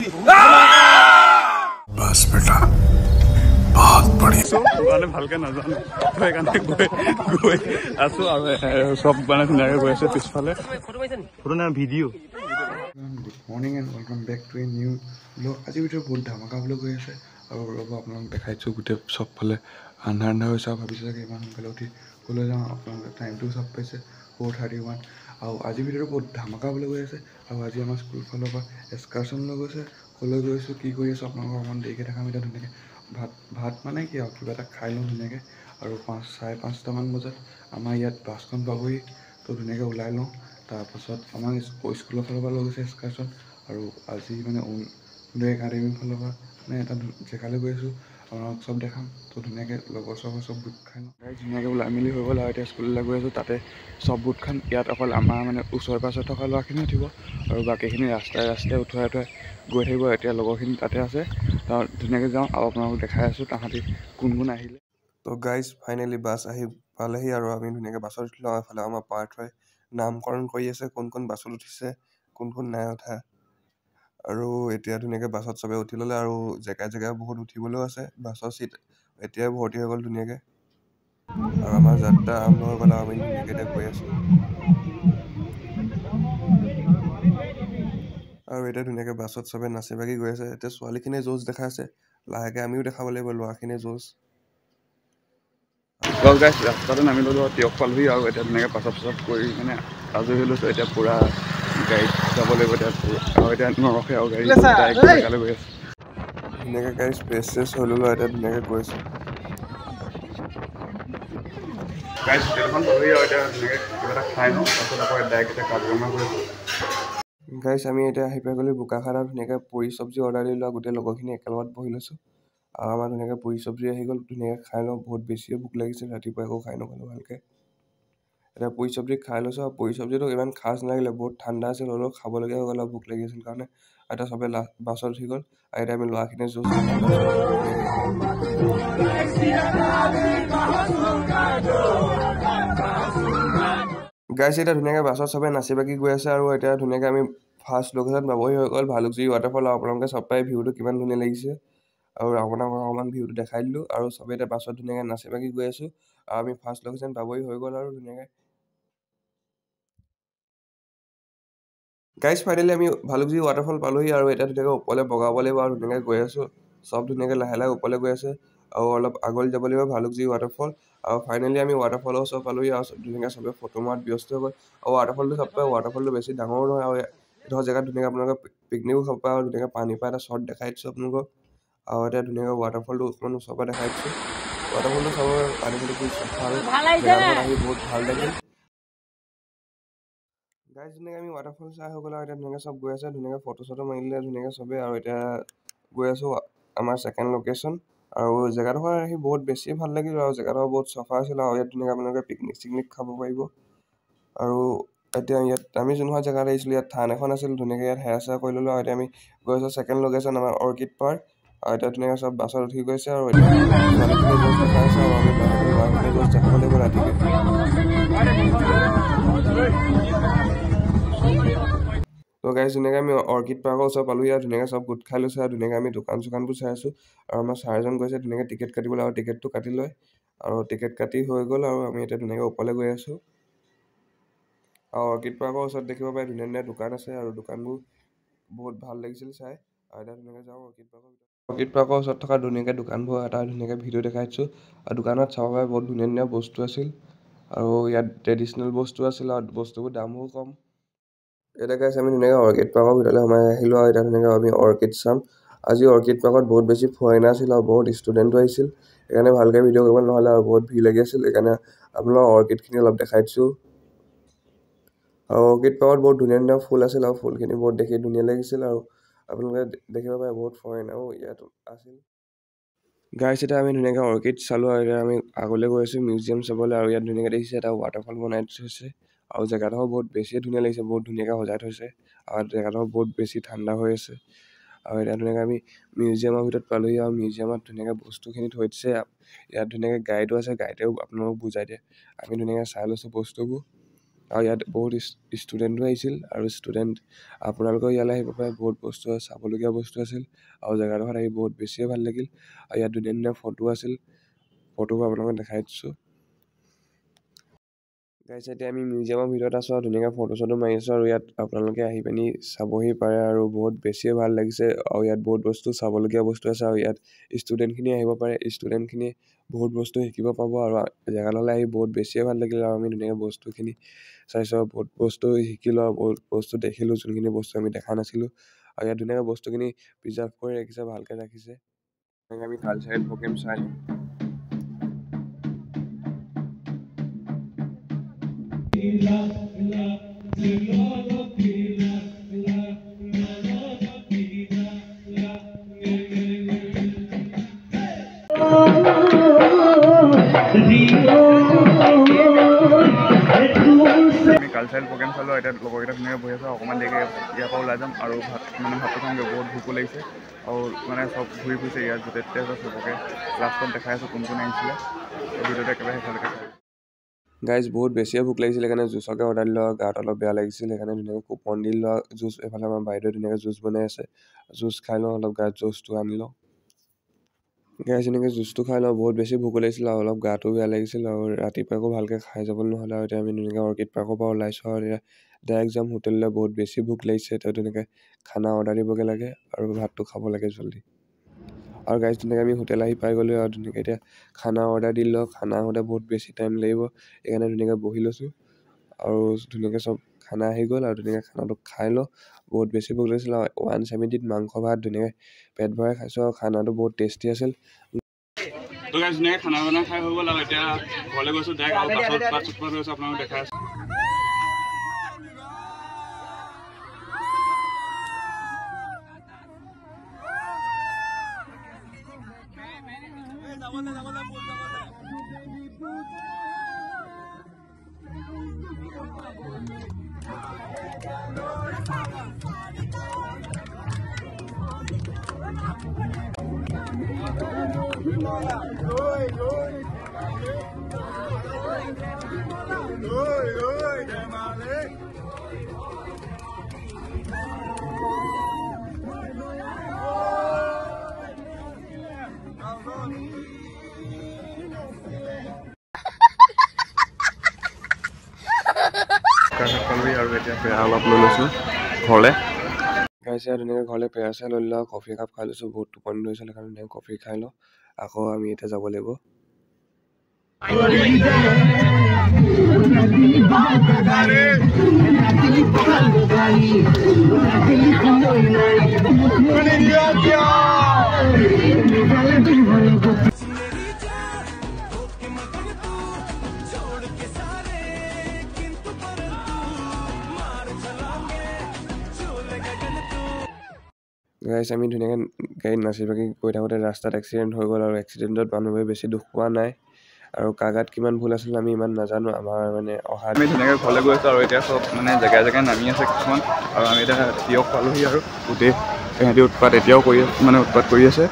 बस बेटा बहुत बढ़िया মানে ভালকে নাজানো তো সেইকাৰণে গৈ আছো আৰু সব মানে ধুনীয়াকৈ গৈ আছে পিছফালে ফটো নাই video'. Good morning and welcome back to a new blog. आज भिडिओ बहुत धमाका ब्लॉग হৈ আছে আৰু ৰ'ব আপোনালোকক দেখাইছোঁ গোটেই চবফালে আন্ধাৰ আন্ধাৰ হৈছে আৰু ভাবিছোঁ চাগে ইমান সোনকালে উঠি ক'লৈ যাওঁ। আপোনালোকে টাইমটো চব পাইছে 4:31 আৰু আজি ভিডিঅ'টো বহুত ধমাকা ব্লগ হৈ আছে আৰু আজি আমাৰ স্কুল ফালৰ পৰা এক্সকাৰ্ছন লৈ গৈছে। ক'লৈ গৈছোঁ কি কৰি আছোঁ আপোনালোকক অকণমান দেৰিকৈ দেখাম। এতিয়া ধুনীয়াকৈ ভাত মানে কি আৰু কিবা এটা খাই লওঁ ধুনীয়াকৈ আৰু 5:30মান বজাত আমাৰ ইয়াত বাছখন পাবহি তো ধুনীয়াকৈ ওলাই লওঁ। তাৰপাছত আমাক স্কুলৰ ফালৰ পৰা লৈ গৈছে এক্সকাৰ্ছন আৰু আজি মানে উদয় একাডেমীৰ ফালৰ পৰা মানে এটা জেগালৈ গৈ আছোঁ আপোনালোকক চব দেখাম। তো ধুনীয়াকৈ লগৰ চব গোট খাই লওঁ ধুনীয়াকৈ ওলাই মেলি হৈ গ'ল আৰু এতিয়া স্কুললৈ গৈ আছোঁ। তাতে চব গোট খাম। ইয়াত অকল আমাৰ মানে ওচৰে পাঁজৰে থকা ল'ৰাখিনি উঠিব আৰু বাকীখিনি ৰাস্তাই উঠুৱাই গৈ থাকিব। এতিয়া লগৰখিনি তাতে আছে ধুনীয়াকৈ যাওঁ আৰু আপোনালোকক দেখাই আছোঁ তাহাঁতি কোন আহিলে। তো গাইজ ফাইনেলি বাছ আহি পালেহি আৰু আমি ধুনীয়াকৈ বাছত উঠিলোঁ। এফালে আমাৰ পাৰ্থই নামকৰণ কৰি আছে কোন বাছত উঠিছে কোন নাই উঠা আৰু এতিয়া ধুনীয়াকৈ বাছত চবে উঠি ল'লে আৰু জেগাই বহুত উঠিবলৈও আছে। বাছৰ চিট এতিয়াই ভৰ্তি হৈ গ'ল ধুনীয়াকৈ আৰু আমাৰ যাত্ৰা আৰম্ভ হৈ গ'ল আৰু আমি ধুনীয়াকৈ এতিয়া গৈ আছোঁ আৰু এতিয়া ধুনীয়াকৈ বাছত চবে নাচি বাগি গৈ আছে। এতিয়া ছোৱালীখিনিয়ে যৌজ দেখাই আছে, লাহেকৈ আমিও দেখাব লাগিব ল'ৰাখিনিয়ে যৌজ। ৰাস্তাটো নামি ল'লোঁ তিয়ক পালোহি আৰু এতিয়া ধুনীয়াকৈ পাছত কৰি মানে আজৰি হৈ লৈছোঁ। এতিয়া পূৰা গাড়ীত যাব লাগিব এতিয়া আৰু এতিয়া নৰখে আৰু গাড়ী জেগালৈ গৈ আছে। ধুনীয়াকৈ গাড়ী স্পেচ হৈ ল'লোঁ এতিয়া ধুনীয়াকৈ গৈ আছোঁ। গাড়ী হোটেলখন পালোহি আৰু এতিয়া ধুনীয়াকৈ কিবা এটা খাই লওঁ তাৰপিছত আকৌ ডাইৰেক্ট এতিয়া কাজিৰঙা গৈ আছোঁ। গাইছ আমি এতিয়া আহি পাই গ'লো বোকাখাত ধুনীয়াকৈ পুৰি চব্জি অৰ্ডাৰ দিলোঁ আৰু গোটেই লগৰখিনি একেলগত বহি লৈছোঁ আৰু আমাৰ ধুনীয়াকৈ পুৰি চব্জি আহি গ'ল। ধুনীয়াকৈ খাই লওঁ, বহুত বেছিয়ে ভোক লাগিছিল ৰাতিপুৱা একো খাই নগ'লোঁ ভালকৈ। এতিয়া পুৰি চব্জি খাই লৈছোঁ আৰু পুৰি চব্জিটো ইমান খাজ নালাগিলে, বহুত ঠাণ্ডা আছিল হ'লেও খাবলগীয়া হৈ গ'ল আৰু ভোক লাগি আছিল কাৰণে। এতিয়া চবে বাছত উঠি গ'ল আৰু এতিয়া আমি ল'ৰাখিনিয়ে যৌজ গাইছে। এতিয়া ধুনীয়াকৈ বাছত চবে নাচি বাগি গৈ আছে আৰু এতিয়া ধুনীয়াকৈ আমি ফাৰ্ষ্ট লোকেশ্যন পাবহি হৈ গ'ল ভালুকজুৰি ৱাটাৰফল। আৰু আপোনালোকে চব পাই ভিউটো কিমান ধুনীয়া লাগিছে আৰু আপোনালোকক অকণমান ভিউটো দেখাই দিলোঁ আৰু চবে এতিয়া বাছত ধুনীয়াকৈ নাচি বাগি গৈ আছোঁ আৰু আমি ফাৰ্ষ্ট লোকেশ্যন পাবহি হৈ গ'ল আৰু ধুনীয়াকৈ গাইজ ফাইনেলি আমি ভালুকজুৰি ৱাটাৰফল পালোহি আৰু এতিয়া ধুনীয়াকৈ ওপৰলৈ বগাব লাগিব আৰু ধুনীয়াকৈ গৈ আছোঁ। চব ধুনীয়াকৈ লাহে ওপৰলৈ গৈ আছে আৰু অলপ আগলৈ যাব লাগিব ভালুকজুৰি ৱাটাৰফল আৰু ফাইনেলি আমি ৱাটাৰফলৰ ওচৰ পালোহি আৰু ধুনীয়াকৈ চবে ফটো মৰাত ব্যস্ত হৈ গ'ল আৰু ৱাটাৰফলটো বেছি ডাঙৰো নহয় আৰু এইডোখৰ জেগাত ধুনীয়াকৈ আপোনালোকে পিকনিকো খাব পাৰে আৰু ধুনীয়াকৈ পানীৰ পৰা এটা শ্বট দেখাই দিছোঁ আপোনালোকক আৰু এতিয়া ধুনীয়াকৈ ৱাটাৰফলটো অকণমান ওচৰৰ পৰা দেখাই দিছোঁ। ৱাটাৰফলটো চাব পানীখিনি খুব চাফা আৰু জেগাডোখৰত আহি বহুত ভাল লাগিল। গাইজ ধুনীয়াকৈ আমি ৱাটাৰফল চাই হৈ গ'ল আৰু এতিয়া ধুনীয়াকৈ চব গৈ আছে ধুনীয়াকৈ ফটো চটো মাৰিলে ধুনীয়াকৈ চবেই আৰু এতিয়া গৈ আছোঁ আমাৰ ছেকেণ্ড লোকেশ্যন আৰু জেগাডোখৰ আহি বহুত বেছি ভাল লাগিল আৰু জেগাডোখৰ বহুত চাফা আছিল আৰু ইয়াত ধুনীয়াকৈ আপোনালোকে পিকনিক খাব পাৰিব। আৰু এতিয়া ইয়াত আমি যোনখন জেগাত আহিছিলোঁ ইয়াত থান এখন আছিল ধুনীয়াকৈ ইয়াত হেৰা চেৰা কৰি ল'লোঁ আৰু এতিয়া আমি গৈ আছোঁ ছেকেণ্ড লোকেশ্যন আমাৰ অৰ্কিড পাৰ্ক আৰু এতিয়া ধুনীয়াকৈ চব বাছত উঠি গৈছে আৰু এতিয়া ছোৱালীখিনিয়ে যৌজ দেখাই আছে আৰু আমি লাহেকৈ ল'ৰাখিনিয়ে যৌজ দেখাব লাগিব ৰাতিকৈ। তো গাইজ ধুনীয়াকৈ আমি অৰ্কিড পাৰ্কৰ ওচৰ পালোহি আৰু ধুনীয়াকৈ চব গোট খাই লৈছে আৰু ধুনীয়াকৈ আমি দোকান চোকানবোৰ চাই আছোঁ আৰু আমাৰ ছাৰজন গৈছে ধুনীয়াকৈ টিকেট কাটিবলৈ আৰু টিকেটটো কাটি লয় আৰু টিকেট কাটি হৈ গ'ল আৰু আমি এতিয়া ধুনীয়াকৈ ওপৰলৈ গৈ আছোঁ আৰু অৰ্কিড পাৰ্কৰ ওচৰত দেখিব পাৰে ধুনীয়া ধুনীয়া দোকান আছে আৰু দোকানবোৰ বহুত ভাল লাগিছিল চাই আৰু এতিয়া ধুনীয়াকৈ যাওঁ অৰ্কিড পাৰ্কৰ ওচৰত থকা ধুনীয়াকৈ দোকানবোৰ এটা ধুনীয়াকৈ ভিডিঅ' দেখাই দিছোঁ আৰু দোকানত চাব পাৰে বহুত ধুনীয়া ধুনীয়া বস্তু আছিল আৰু ইয়াত ট্ৰেডিশ্যনেল বস্তু আছিল আৰু বস্তুবোৰ দামো কম। এতিয়া গাইছ আমি ধুনীয়াকৈ অৰ্কিড পাৰ্কৰ ভিতৰলৈ সোমাই আহিলোঁ আৰু এতিয়া ধুনীয়াকৈ আমি অৰ্কিড চাম। আজি অৰ্কিড পাৰ্কত বহুত বেছি ফৰেইনাৰ আছিল আৰু বহুত ষ্টুডেণ্টো আহিছিল সেইকাৰণে ভালকৈ ভিডিঅ' কৰিব নহ'লে আৰু বহুত ভিৰ লাগি আছিল সেইকাৰণে আপোনালোকৰ অৰ্কিডখিনি অলপ দেখাই দিছোঁ। আৰু অৰ্কিড পাৰ্কত বহুত ধুনীয়া ধুনীয়া ফুল আছিল আৰু ফুলখিনি বহুত দেখি ধুনীয়া লাগিছিল আৰু আপোনালোকে দেখিব পাৰে বহুত ফৰেইনাৰো ইয়াত আছিল। গাইছ এতিয়া আমি ধুনীয়াকৈ অৰ্কিড চালোঁ আৰু এতিয়া আমি আগলৈ গৈ আছোঁ মিউজিয়াম চাবলৈ আৰু ইয়াত ধুনীয়াকৈ দেখিছে এটা ৱাটাৰফল বনাই থৈছে আৰু জেগাডোখৰ বহুত বেছিয়ে ধুনীয়া লাগিছে, বহুত ধুনীয়াকৈ সজাই থৈছে আৰু জেগাডোখৰ বহুত বেছি ঠাণ্ডা হৈ আছে আৰু এতিয়া ধুনীয়াকৈ আমি মিউজিয়ামৰ ভিতৰত পালোঁহি আৰু মিউজিয়ামত ধুনীয়াকৈ বস্তুখিনি থৈ দিছে। ইয়াত ধুনীয়াকৈ গাইডো আছে, গাইডেও আপোনালোকক বুজাই দিয়ে। আমি ধুনীয়াকৈ চাই লৈছোঁ বস্তুবোৰ আৰু ইয়াত বহুত ষ্টুডেণ্টো আহিছিল আৰু ষ্টুডেণ্ট আপোনালোকেও ইয়ালৈ আহিব পাৰে। বহুত বস্তু চাবলগীয়া বস্তু আছিল আৰু জেগাডোখৰত আহি বহুত বেছিয়ে ভাল লাগিল। আৰু ইয়াত ধুনীয়া ধুনীয়া ফটো আছিল, ফটোবোৰ আপোনালোকক দেখাই দিছোঁ। গাইছ এতিয়া আমি মিউজিয়ামৰ ভিতৰত আছোঁ আৰু ধুনীয়াকৈ ফটো চটো মাৰি আছোঁ আৰু ইয়াত আপোনালোকে আহি পিনি চাবহি পাৰে আৰু বহুত বেছিয়ে ভাল লাগিছে। আৰু ইয়াত বহুত বস্তু চাবলগীয়া বস্তু আছে আৰু ইয়াত ষ্টুডেণ্টখিনি আহিব পাৰে। ষ্টুডেণ্টখিনি বহুত বস্তু শিকিব পাব আৰু জেগাডোখৰলৈ আহি বহুত বেছিয়ে ভাল লাগিল আৰু আমি ধুনীয়াকৈ বস্তুখিনি চাইছোঁ আৰু বহুত বস্তু শিকিলোঁ আৰু বহুত বস্তু দেখিলোঁ, যোনখিনি বস্তু আমি দেখা নাছিলোঁ। আৰু ইয়াত ধুনীয়াকৈ বস্তুখিনি প্ৰিজাৰ্ভ কৰি ৰাখিছে, ভালকৈ ৰাখিছে। আমি কালচাৰেল প্ৰগ্ৰেম চাই লওঁ। আমি কালচাৰেল প্ৰগ্ৰেম চালোঁ। এতিয়া লগৰকেইটা ধুনীয়াকৈ বহি আছোঁ। অকণমান দেৰিকৈ ইয়াৰ পৰা ওলাই যাম আৰু ভাতটো খামগৈ। বহুত ভোকো লাগিছে আৰু চব ঘূৰি ফুৰিছে ইয়াত য'তে ত'তে চবকে লাষ্টত দেখাই আছোঁ কোন কোন আহিছিলে। ভিডিঅ'টো একেবাৰে শেষলৈকে চাই। গাইজ বহুত বেছিয়ে ভোক লাগিছিল, সেইকাৰণে জুচকে অৰ্ডাৰ দিলোঁ। গাত অলপ বেয়া লাগিছিল, সেইকাৰণে ধুনীয়াকৈ কুপন দি লোৱা জুচ। এইফালে আমাৰ বাইদেৱে ধুনীয়াকৈ জুচ বনাই আছে, জুচ খাই লওঁ অলপ। গাত জুচটো আনি লওঁ। গাইজ এনেকৈ জুচটো খাই লওঁ। বহুত বেছি ভোক লাগিছিল আৰু অলপ গাটো বেয়া লাগিছিল আৰু ৰাতিপুৱা আকৌ ভালকৈ খাই যাবলৈ নহ'লে। আৰু এতিয়া আমি ধুনীয়াকৈ অৰ্কিড পাৰ্কৰ পৰা ওলাইছোঁ আৰু এতিয়া ডাইৰেক্ট যাম হোটেললৈ। বহুত বেছি ভোক লাগিছে, এতিয়া ধুনীয়াকৈ খানা অৰ্ডাৰ দিবগৈ লাগে আৰু ভাতটো খাব লাগে জল্দি। আৰু গাইজ ধুনীয়াকৈ আমি হোটেল আহি পাই গ'লোঁ আৰু ধুনীয়াকৈ এতিয়া খানা অৰ্ডাৰ দি লওঁ। খানা আহোঁতে বহুত বেছি টাইম লাগিব, সেইকাৰণে ধুনীয়াকৈ বহি লৈছোঁ আৰু ধুনীয়াকৈ চব খানা আহি গ'ল আৰু ধুনীয়াকৈ খানাটো খাই লওঁ। বহুত বেছি ভোক লাগিছিল আৰু 170ত মাংস ভাত ধুনীয়াকৈ পেট ভৰাই খাইছোঁ আৰু খানাটো বহুত টেষ্টি আছিল। তো গাইজ ধুনীয়াকৈ খানা বানা খাই হৈ গ'ল আৰু এতিয়া ঘৰলৈ গৈছোঁ ডাইৰেক্ট আৰু পাছত গৈছোঁ আপোনালোকক দেখাই আছোঁ। আৰু এতিয়া পেৰা অলপ লৈ লৈছোঁ ঘৰলৈ। গাইছে ধুনীয়াকৈ ঘৰলৈ পেৰা চেৰা লৈ লওঁ, কফি একাপ খাই লৈছোঁ। বহুত টোপনি ধৰিছিল, সেইকাৰণে ধুনীয়াকৈ কফি খাই লওঁ। আকৌ আমি এতিয়া যাব লাগিব। গাইছ আমি ধুনীয়াকৈ গাড়ীত নাচি বাগি গৈ থাকোঁতে ৰাস্তাত এক্সিডেণ্ট হৈ গ'ল আৰু এক্সিডেণ্টত মানুহবোৰে বেছি দুখ পোৱা নাই আৰু কাৰ গাত কিমান ভুল আছিল আমি ইমান নাজানো। আমাৰ অহা আমি ধুনীয়াকৈ ঘৰলৈ গৈ আছোঁ আৰু এতিয়া চব জেগাই জেগাই নামি আছে কিছুমান আৰু আমি এতিয়া তিয়ক পালোহি আৰু গোটেই সিহঁতি উৎপাত এতিয়াও কৰি উৎপাত কৰি আছে।